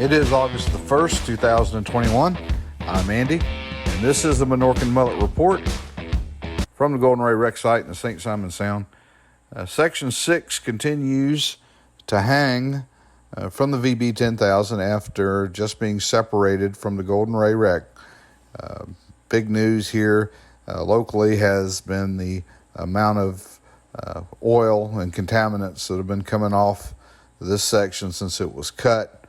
It is August the 1st, 2021. I'm Andy, and this is the Minorcan Mullet Report from the Golden Ray Wreck site in the St.simons Sound. Section 6 continues to hang from the VB 10,000 after just being separated from the Golden Ray Wreck. Big news here locally has been the amount of oil and contaminants that have been coming off this section since it was cut.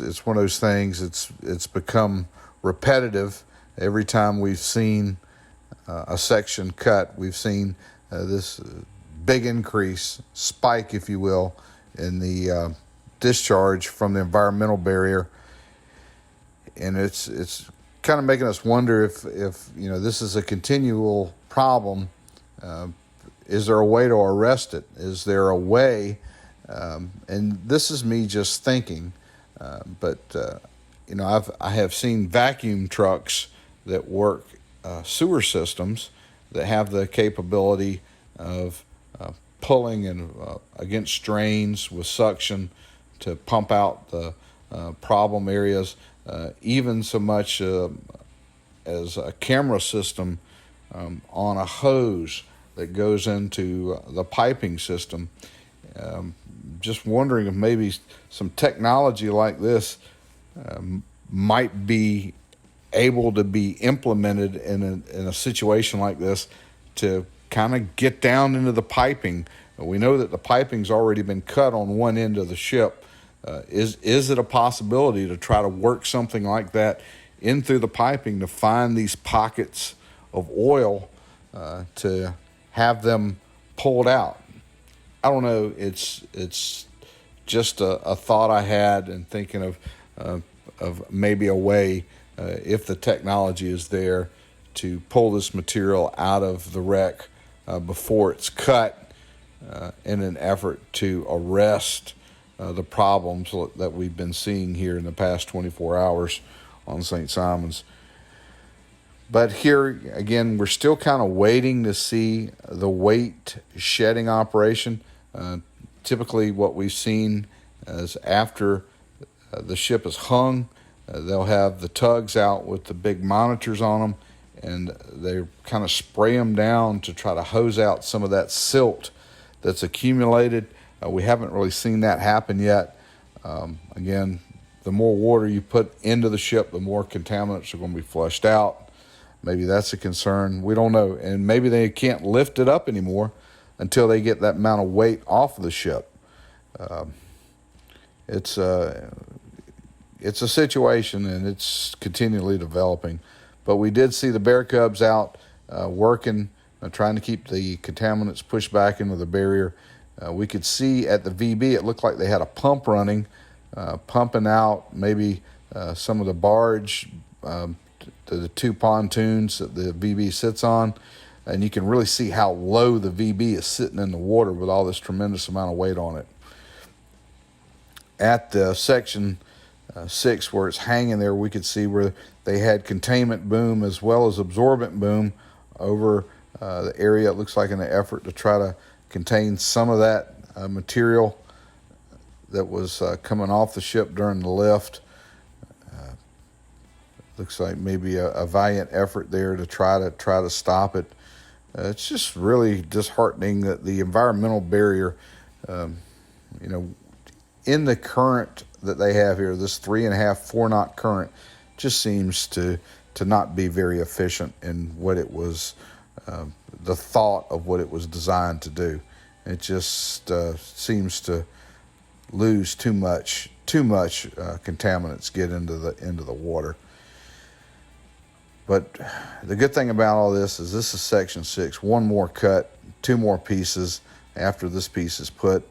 It's one of those things. It's become repetitive. Every time we've seen a section cut, we've seen this big increase, spike, if you will, in the discharge from the environmental barrier, and it's kind of making us wonder if this is a continual problem. Is there a way to arrest it? Is there a way? And this is me just thinking, but I have seen vacuum trucks that work sewer systems that have the capability of pulling and against drains with suction to pump out the problem areas, even so much as a camera system on a hose that goes into the piping system. Just wondering if maybe some technology like this might be able to be implemented in a situation like this to kind of get down into the piping. We know that the piping's already been cut on one end of the ship. Is it a possibility to try to work something like that in through the piping to find these pockets of oil to have them pulled out? I don't know. It's just a thought I had, and thinking of maybe a way, if the technology is there, to pull this material out of the wreck before it's cut, in an effort to arrest the problems that we've been seeing here in the past 24 hours on St. Simons. But here again, we're still kind of waiting to see the weight shedding operation. Typically what we've seen is after the ship is hung, they'll have the tugs out with the big monitors on them, and they kind of spray them down to try to hose out some of that silt that's accumulated. We haven't really seen that happen yet. Again, the more water you put into the ship, the more contaminants are going to be flushed out. Maybe that's a concern. We don't know. And maybe they can't lift it up anymore until they get that amount of weight off of the ship. It's a situation, and it's continually developing. But we did see the bear cubs out working, trying to keep the contaminants pushed back into the barrier. We could see at the VB, it looked like they had a pump running, pumping out maybe some of the barge, the two pontoons that the VB sits on, and you can really see how low the VB is sitting in the water with all this tremendous amount of weight on it. At the section 6 where it's hanging there, we could see where they had containment boom as well as absorbent boom over the area. It looks like in an effort to try to contain some of that material that was coming off the ship during the lift. Looks like maybe a valiant effort there to try to stop it. It's just really disheartening that the environmental barrier, in the current that they have here, this 3.5-4 knot current, just seems to not be very efficient in what it was, the thought of what it was designed to do. It just seems to lose too much contaminants get into the water. But the good thing about all this is section 6. One more cut, 2 more pieces after this piece is put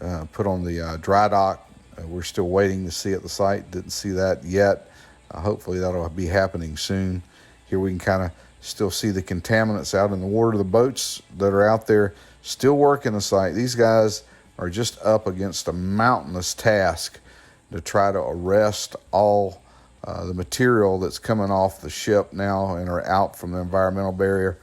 on the dry dock. We're still waiting to see at the site. Didn't see that yet. Hopefully that'll be happening soon. Here we can kind of still see the contaminants out in the water. The boats that are out there still working the site. These guys are just up against a mountainous task to try to arrest all the material that's coming off the ship now and are out from the environmental barrier.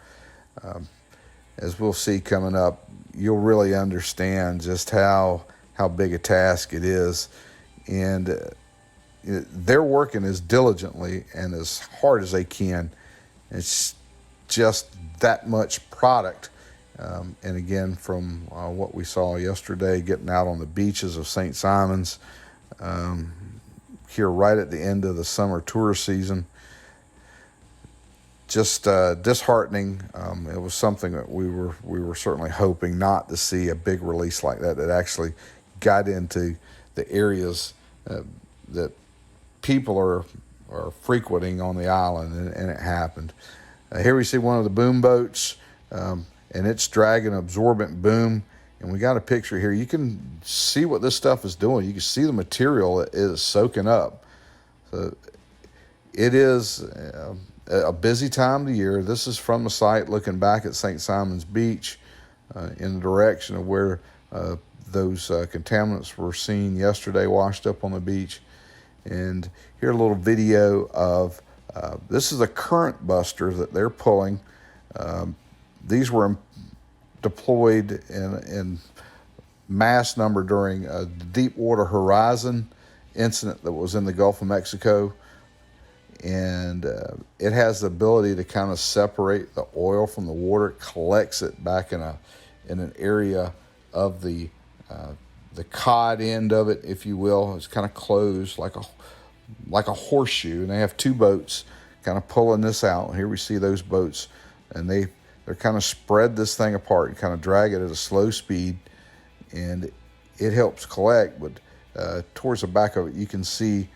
As we'll see coming up, you'll really understand just how how big a task it is. And they're working as diligently and as hard as they can. It's just that much product. And again, from what we saw yesterday, getting out on the beaches of St.simons, here right at the end of the summer tour season, just disheartening. It was something that we were certainly hoping not to see a big release like that actually got into the areas that people are frequenting on the island, and it happened. Here we see one of the boom boats, and it's dragging an absorbent boom. And we got a picture here. You can see what this stuff is doing. You can see the material it is soaking up. So it is a busy time of the year. This is from the site looking back at St. Simons Beach in the direction of where those contaminants were seen yesterday washed up on the beach. And here a little video of, this is a current buster that they're pulling. These were deployed in mass number during a Deepwater Horizon incident that was in the Gulf of Mexico. And it has the ability to kind of separate the oil from the water. It collects it back in an area of the cod end of it, if you will. It's kind of closed like a horseshoe, and they have two boats kind of pulling this out. Here we see those boats, and they're kind of spread this thing apart and kind of drag it at a slow speed, and it helps collect. But towards the back of it, you can see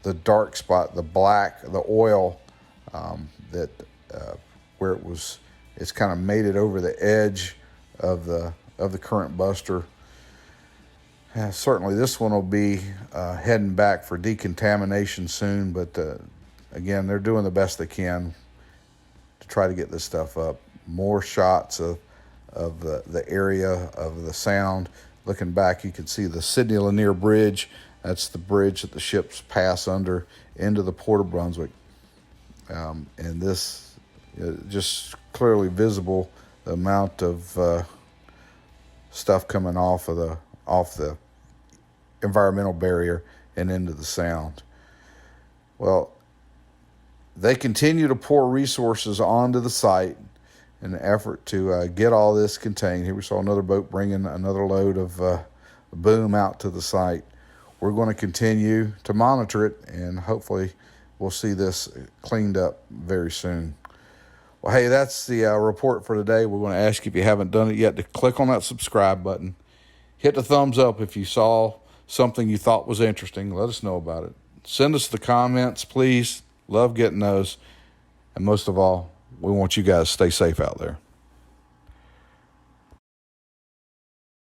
the dark spot, the black, the oil that where it's kind of made it over the edge of the current buster. Certainly this one will be heading back for decontamination soon, but again, they're doing the best they can to try to get this stuff up. More shots of the area of the sound. Looking back, you can see the Sidney Lanier Bridge. That's the bridge that the ships pass under into the Port of Brunswick. And this just clearly visible, the amount of stuff coming off the environmental barrier and into the sound. Well, they continue to pour resources onto the site in an effort to get all this contained. Here we saw another boat bringing another load of boom out to the site. We're going to continue to monitor it, and hopefully we'll see this cleaned up very soon. Well, hey, that's the report for today. We're going to ask you, if you haven't done it yet, to click on that subscribe button. Hit the thumbs up if you saw something you thought was interesting. Let us know about it. Send us the comments, please. Love getting those. And most of all, we want you guys to stay safe out there.